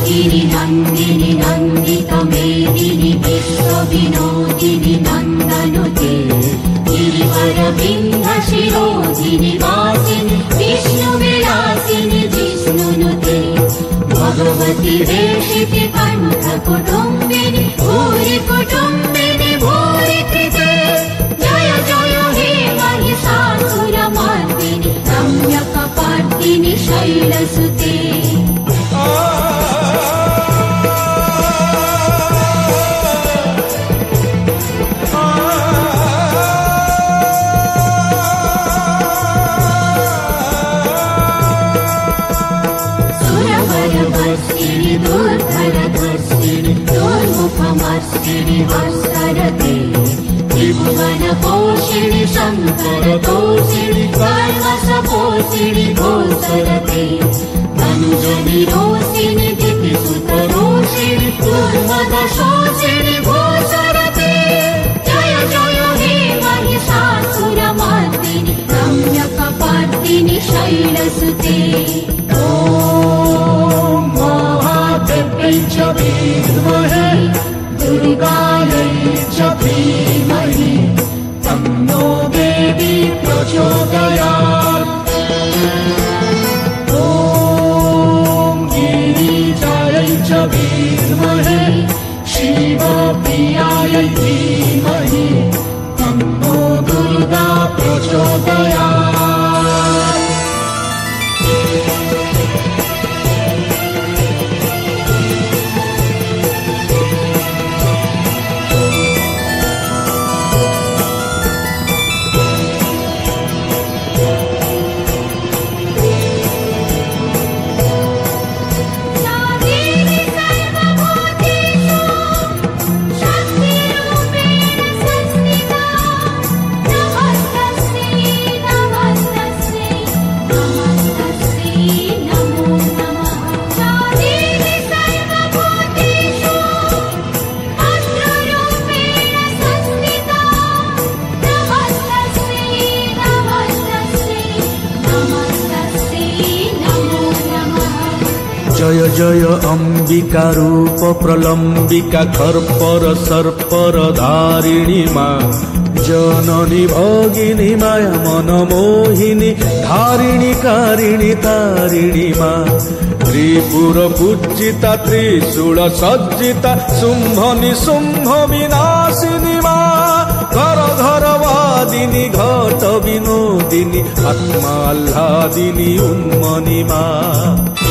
गिरि नन्दिनि नन्दित मेदिनि विश्व विनोदिनि नन्दनुते गिरिवर विन्ध्य शिरोधिनि वासिनि विष्णु विलासिनि जिष्णुनुते भगवति वेशिति कण्ठ कुटुम्बिनि भूरि कुटुम्बिनि भूरि कृते जय जय हे महिषासुरमर्दिनि रम्यकपर्दिनि शैलसुते सुरवरवर्षिणि दुर्धरधर्षिणि दुर्मुखमर्षिणि वत्सरते त्रिभुवनपोषिणि शङ्करतोषिणि कर्मसपोषिणि घोषरते तनुजनिरोषिणि दितिसुतरोषिणि दुर्मदशोषिणि घोषरते जय जय हे महिषासुरमर्दिनि रम्यकपर्दिनि शैलसुते ॐ महादेव्यै च विद्महे दुर्गायै च धीमहि तन्नो देवी प्रचोदयात् ॐ गिरिजायै च विद्महे शिवप्रियायै धीमहि तन्नो दुर्गा प्रचोदयात् जय जय अंबिका रूप प्रलंबिका खर्पर सर्पर धारिणी माँ जननी भगिनी माया मनमोहिनी धारिणी कारिणी तारिणी माँ त्रिपुर पूजिता त्रिशूल सज्जिता शुंभ निशुंभ विनाशिनी माँ घर घर वादिनी घट विनोदिनी आत्माह्लादिनी उन्मनी माँ